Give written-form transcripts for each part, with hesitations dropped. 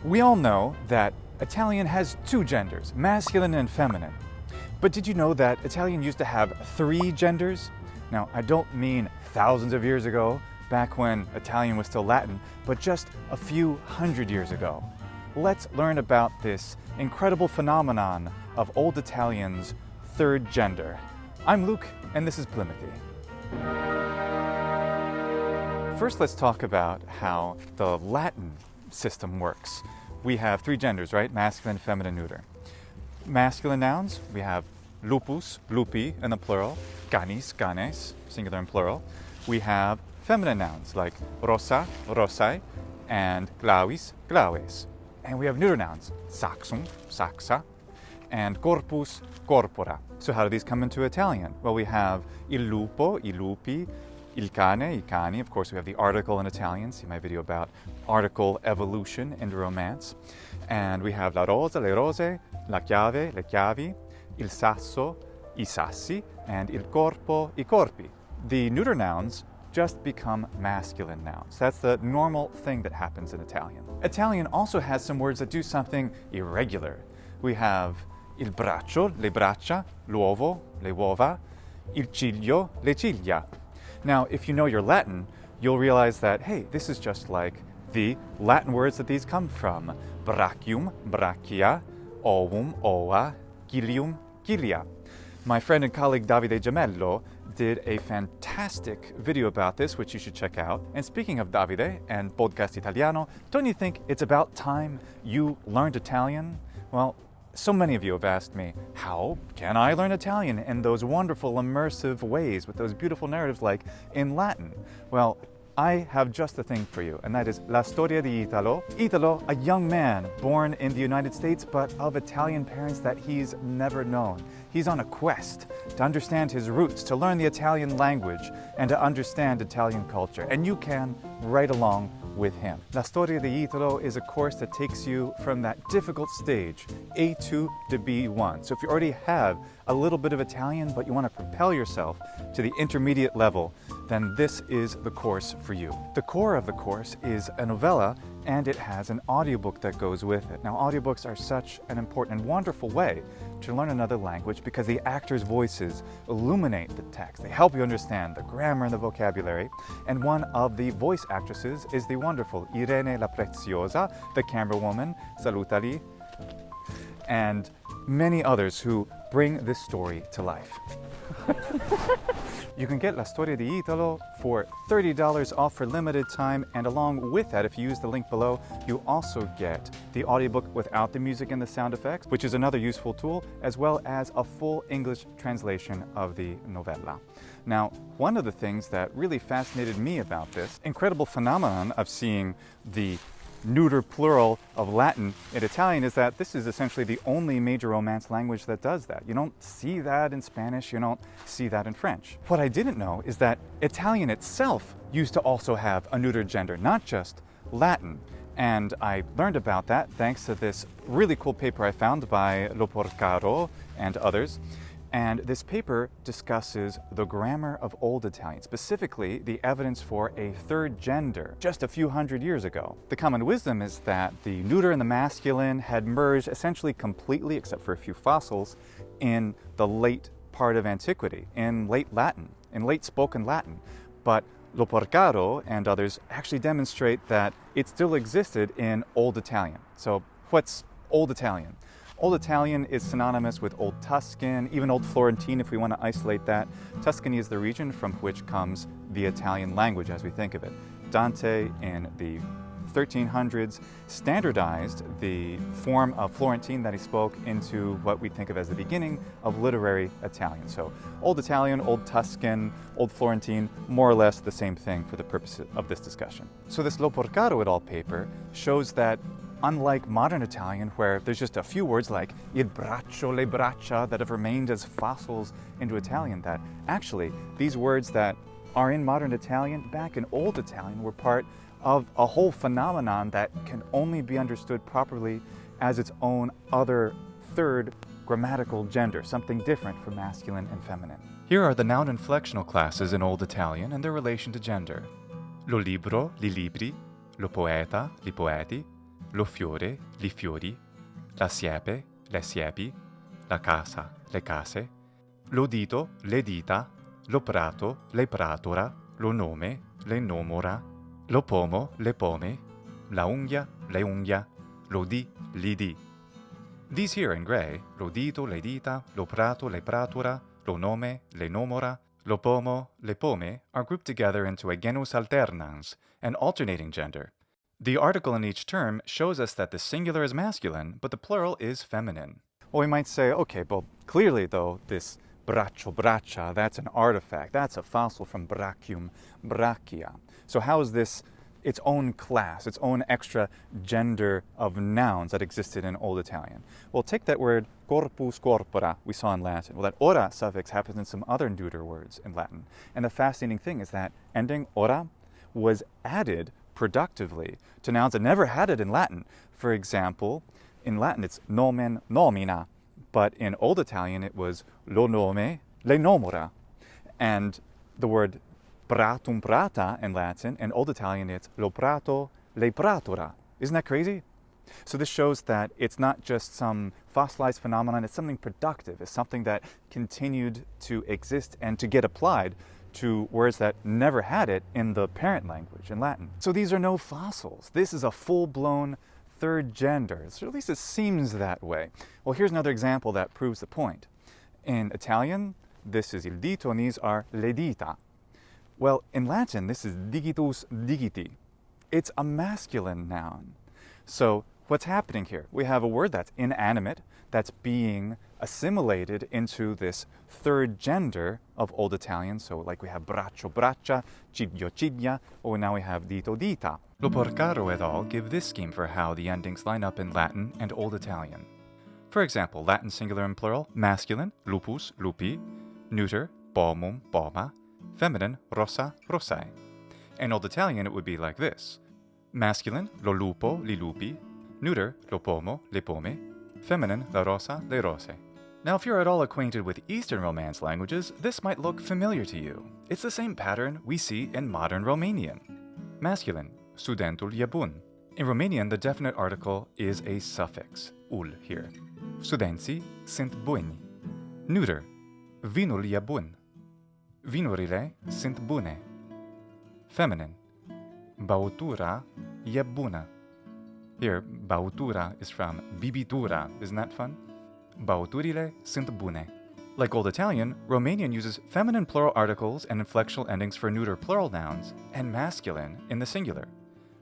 We all know that Italian has two genders, masculine and feminine. But did you know that Italian used to have three genders? Now, I don't mean thousands of years ago, back when Italian was still Latin, but just a few hundred years ago. Let's learn about this incredible phenomenon of Old Italian's third gender. I'm Luke, and this is Plymouthie. First, let's talk about how the Latin system works. We have three genders, right? Masculine, feminine, neuter. Masculine nouns, we have lupus, lupi in the plural, canis, canes, singular and plural. We have feminine nouns like rossa, rossai, and glauis, glaues. And we have neuter nouns, saxum, saxa, and corpus, corpora. So how do these come into Italian? Well, we have il lupo, i lupi, il cane, I cani. Of course, we have the article in Italian. See my video about article evolution into Romance. And we have la rosa, le rose, la chiave, le chiavi, il sasso, I sassi, and il corpo, I corpi. The neuter nouns just become masculine nouns. That's the normal thing that happens in Italian. Italian also has some words that do something irregular. We have il braccio, le braccia, l'uovo, le uova, il ciglio, le ciglia. Now, if you know your Latin, you'll realize that, hey, this is just like the Latin words that these come from. Brachium, brachia, ovum, ova, cilium, cilia. My friend and colleague Davide Gemello did a fantastic video about this, which you should check out. And speaking of Davide and Podcast Italiano, don't you think it's about time you learned Italian? Well, so many of you have asked me, how can I learn Italian in those wonderful immersive ways with those beautiful narratives like in Latin? Well, I have just the thing for you, and that is La Storia di Italo. Italo, a young man born in the United States, but of Italian parents that he's never known. He's on a quest to understand his roots, to learn the Italian language, and to understand Italian culture. And you can right along with him. La Storia di Italo is a course that takes you from that difficult stage, A2 to B1. So if you already have a little bit of Italian, but you want to propel yourself to the intermediate level, then this is the course for you. The core of the course is a novella, and it has an audiobook that goes with it. Now, audiobooks are such an important and wonderful way to learn another language because the actors' voices illuminate the text. They help you understand the grammar and the vocabulary. And one of the voice actresses is the wonderful Irene La Preziosa, the camera woman, Salutali, and many others who bring this story to life. You can get La Storia di Italo for $30 off for limited time, and along with that, if you use the link below, you also get the audiobook without the music and the sound effects, which is another useful tool, as well as a full English translation of the novella. Now, one of the things that really fascinated me about this incredible phenomenon of seeing the neuter plural of Latin in Italian is that this is essentially the only major Romance language that does that. You don't see that in Spanish, you don't see that in French. What I didn't know is that Italian itself used to also have a neuter gender, not just Latin. And I learned about that thanks to this really cool paper I found by Loporcaro and others. And this paper discusses the grammar of Old Italian, specifically the evidence for a third gender just a few hundred years ago. The common wisdom is that the neuter and the masculine had merged essentially completely, except for a few fossils, in the late part of antiquity, in late Latin, in late spoken Latin. But Loporcaro and others actually demonstrate that it still existed in Old Italian. So what's Old Italian? Old Italian is synonymous with Old Tuscan, even Old Florentine if we want to isolate that. Tuscany is the region from which comes the Italian language as we think of it. Dante in the 1300s standardized the form of Florentine that he spoke into what we think of as the beginning of literary Italian. So Old Italian, Old Tuscan, Old Florentine, more or less the same thing for the purpose of this discussion. So this Loporcaro et al. Paper shows that unlike modern Italian, where there's just a few words like il braccio, le braccia that have remained as fossils into Italian, that actually these words that are in modern Italian, back in Old Italian, were part of a whole phenomenon that can only be understood properly as its own other third grammatical gender, something different from masculine and feminine. Here are the noun inflectional classes in Old Italian and their relation to gender. Lo libro, li libri, lo poeta, li poeti, lo fiore, li fiori, la siepe, le siepi, la casa, le case, lo dito, le dita, lo prato, le pratora, lo nome, le nomora, lo pomo, le pome, la unghia, le unghia, lo di, li di. These here in gray, lo dito, le dita, lo prato, le pratura, lo nome, le nomora, lo pomo, le pome, are grouped together into a genus alternans, an alternating gender. The article in each term shows us that the singular is masculine, but the plural is feminine. Well, we might say, okay, well, clearly though, this braccio, braccia, that's an artifact. That's a fossil from brachium, brachia. So how is this its own class, its own extra gender of nouns that existed in Old Italian? Well, take that word corpus, corpora, we saw in Latin. Well, that ora suffix happens in some other neuter words in Latin. And the fascinating thing is that ending ora was added productively to nouns that never had it in Latin. For example, in Latin it's nomen, nomina, but in Old Italian it was lo nome, le nomora. And the word pratum prata in Latin, in Old Italian it's lo prato, le pratura. Isn't that crazy? So this shows that it's not just some fossilized phenomenon, it's something productive. It's something that continued to exist and to get applied to words that never had it in the parent language, in Latin. So these are no fossils. This is a full-blown third gender. So at least it seems that way. Well, here's another example that proves the point. In Italian, this is il dito and these are le dita. Well, in Latin, this is digitus digiti. It's a masculine noun. So what's happening here? We have a word that's inanimate, that's being assimilated into this third gender of Old Italian. So like we have braccio, braccia, ciglio, ciglia, or now we have dito, dita. Loporcaro et al. Give this scheme for how the endings line up in Latin and Old Italian. For example, Latin singular and plural, masculine, lupus, lupi, neuter, pomum, poma, feminine, rossa, rossae. In Old Italian, it would be like this. Masculine, lo lupo, li lupi, neuter, lo pomo, le pome, feminine, la rosa, le rose. Now, if you're at all acquainted with Eastern Romance languages, this might look familiar to you. It's the same pattern we see in modern Romanian. Masculine, studentul e bun. In Romanian, the definite article is a suffix, ul here. Studenții sunt buni. Neuter, vinul e bun. Vinurile sunt bune. Feminine, băutura e bună. Here, băutura is from bibitura. Isn't that fun? Băuturile sunt bune. Like Old Italian, Romanian uses feminine plural articles and inflectional endings for neuter plural nouns, and masculine in the singular.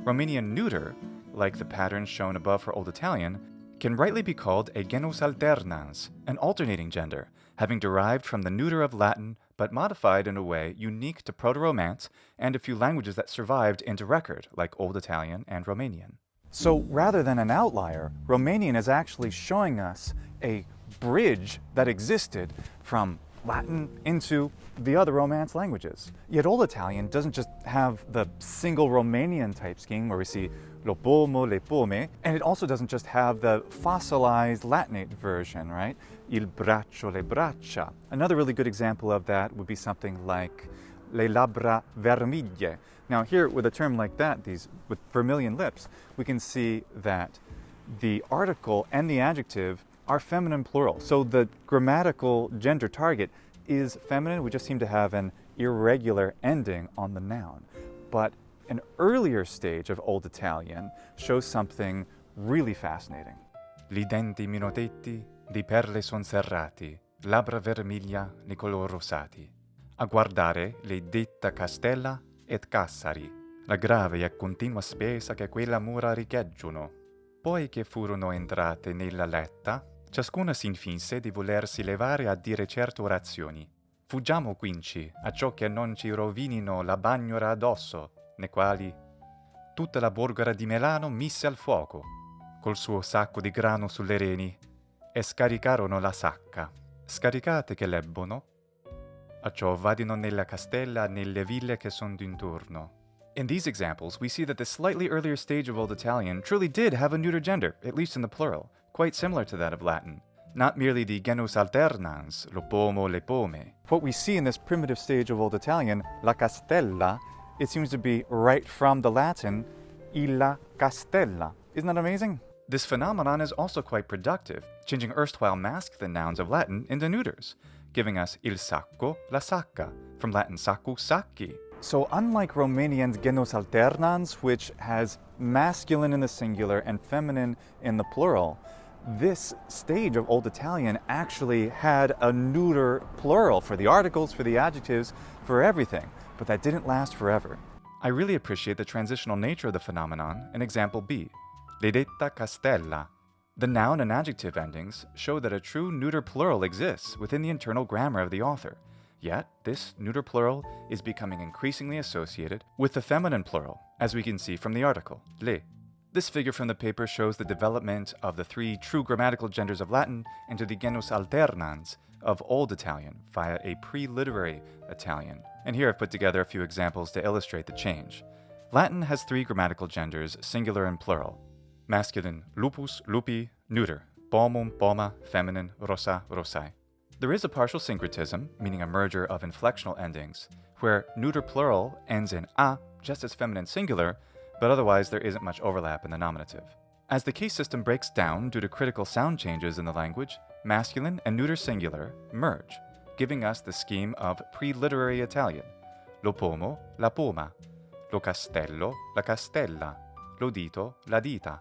Romanian neuter, like the patterns shown above for Old Italian, can rightly be called a genus alternans, an alternating gender, having derived from the neuter of Latin but modified in a way unique to Proto-Romance and a few languages that survived into record, like Old Italian and Romanian. So rather than an outlier, Romanian is actually showing us a bridge that existed from Latin into the other Romance languages. Yet Old Italian doesn't just have the single Romanian type scheme where we see lo pomo, le pome, and it also doesn't just have the fossilized Latinate version, right? Il braccio, le braccia. Another really good example of that would be something like le labbra vermiglie. Now here, with a term like that, these with vermilion lips, we can see that the article and the adjective are feminine plural. So the grammatical gender target is feminine. We just seem to have an irregular ending on the noun. But an earlier stage of Old Italian shows something really fascinating. Li denti minotetti di perle son serrati, labbra vermiglia di color rosati. A guardare le detta castella et cassari, la grave e continua spesa che quella mura richieggono. Poi che furono entrate nella letta, ciascuna s'infinse di volersi levare a dire certe orazioni. Fuggiamo quinci, a ciò che non ci rovinino la bagnora addosso, nei quali tutta la borgara di Milano mise al fuoco, col suo sacco di grano sulle reni, e scaricarono la sacca. Scaricate che lebbono, a ciò vadino nella castella nelle ville che son d'intorno. In these examples, we see that the slightly earlier stage of Old Italian truly did have a neuter gender, at least in the plural, quite similar to that of Latin. Not merely the genus alternans, lo pomo, le pome. What we see in this primitive stage of Old Italian, la castella, it seems to be right from the Latin, illa castella. Isn't that amazing? This phenomenon is also quite productive, changing erstwhile masculine nouns of Latin into neuters, giving us il sacco, la sacca, from Latin saccu, sacchi. So unlike Romanian's Genus Alternans, which has masculine in the singular and feminine in the plural, this stage of Old Italian actually had a neuter plural for the articles, for the adjectives, for everything, but that didn't last forever. I really appreciate the transitional nature of the phenomenon in example B, le detta castella. The noun and adjective endings show that a true neuter plural exists within the internal grammar of the author. Yet, this neuter plural is becoming increasingly associated with the feminine plural, as we can see from the article, le. This figure from the paper shows the development of the three true grammatical genders of Latin into the Genus Alternans of Old Italian via a Preliterary Italian. And here I've put together a few examples to illustrate the change. Latin has three grammatical genders, singular and plural. Masculine, lupus, lupi, neuter, pomum, poma, feminine, rosa, rosai. There is a partial syncretism, meaning a merger of inflectional endings, where neuter plural ends in a, just as feminine singular, but otherwise there isn't much overlap in the nominative. As the case system breaks down due to critical sound changes in the language, masculine and neuter singular merge, giving us the scheme of Preliterary Italian, lo pomo, la poma, lo castello, la castella, lo dito, la dita.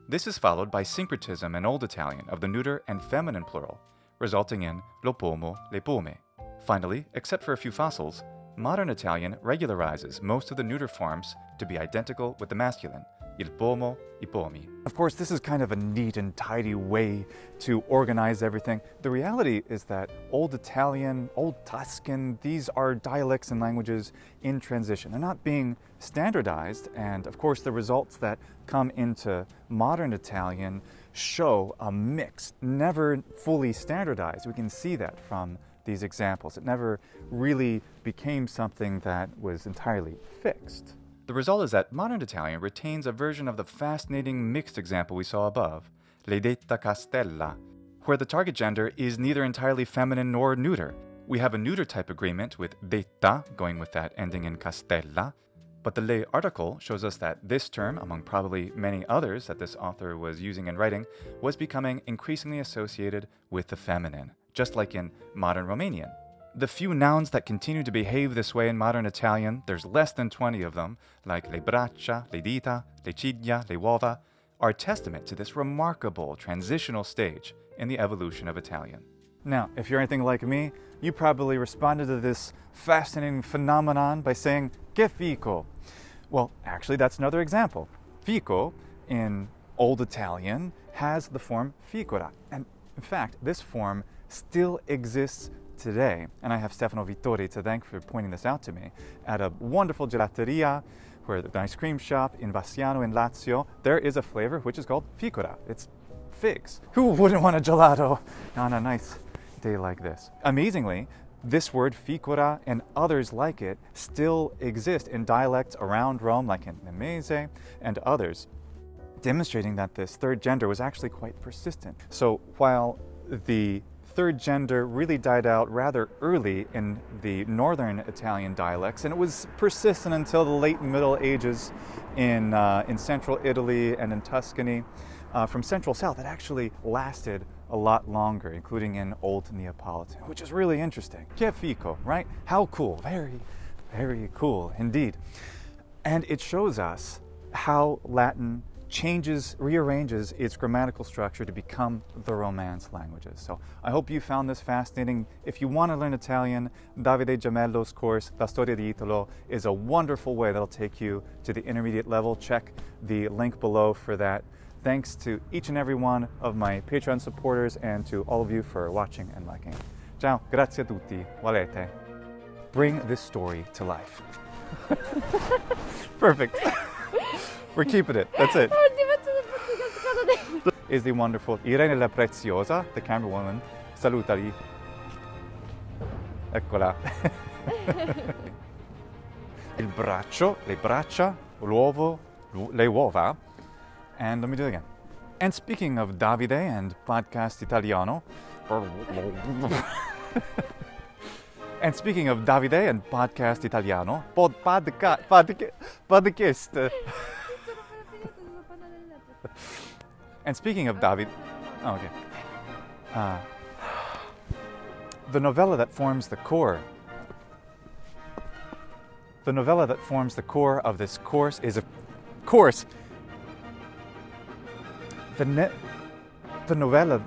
This is followed by syncretism in Old Italian of the neuter and feminine plural, resulting in lo pomo, le pome. Finally, except for a few fossils, modern Italian regularizes most of the neuter forms to be identical with the masculine, il pomo, I pomi. Of course, this is kind of a neat and tidy way to organize everything. The reality is that Old Italian, Old Tuscan, these are dialects and languages in transition. They're not being standardized, and of course the results that come into modern Italian show a mix, never fully standardized. We can see that from these examples. It never really became something that was entirely fixed. The result is that modern Italian retains a version of the fascinating mixed example we saw above, le detta castella, where the target gender is neither entirely feminine nor neuter. We have a neuter type agreement with detta, going with that ending in castella, but the le article shows us that this term, among probably many others that this author was using in writing, was becoming increasingly associated with the feminine, just like in modern Romanian. The few nouns that continue to behave this way in modern Italian, there's less than 20 of them, like le braccia, le dita, le ciglia, le uova, are testament to this remarkable transitional stage in the evolution of Italian. Now, if you're anything like me, you probably responded to this fascinating phenomenon by saying, che fico? Well, actually, that's another example. Fico, in Old Italian, has the form ficora. And in fact, this form still exists today, and I have Stefano Vittori to thank for pointing this out to me, at a wonderful gelateria, where the ice cream shop in Vassiano in Lazio, there is a flavor which is called ficora. It's figs. Who wouldn't want a gelato on a nice day like this? Amazingly, this word ficora and others like it still exist in dialects around Rome, like in Middei and others, demonstrating that this third gender was actually quite persistent. So while the third gender really died out rather early in the northern Italian dialects, and it was persistent until the late Middle Ages in central Italy and in Tuscany. From central south, it actually lasted a lot longer, including in Old Neapolitan, which is really interesting. Che fico, right? How cool. Very, very cool indeed. And it shows us how Latin rearranges its grammatical structure to become the Romance languages. So I hope you found this fascinating. If you want to learn Italian, Davide Gemello's course, La Storia di Italo, is a wonderful way that'll take you to the intermediate level. Check the link below for that. Thanks to each and every one of my Patreon supporters and to all of you for watching and liking. Ciao, grazie a tutti, valete. Bring this story to life. Perfect. We're keeping it. That's it. Is the wonderful Irene la Preziosa, the camera woman. Salutali. Eccola. Il braccio, le braccia, l'uovo, le uova. And let me do it again. And speaking of Davide and podcast Italiano, and speaking of Davide and podcast Italiano, podcast. And speaking of David, oh, okay. The novella that forms the core. The novella that forms the core of this course is, of course, the novella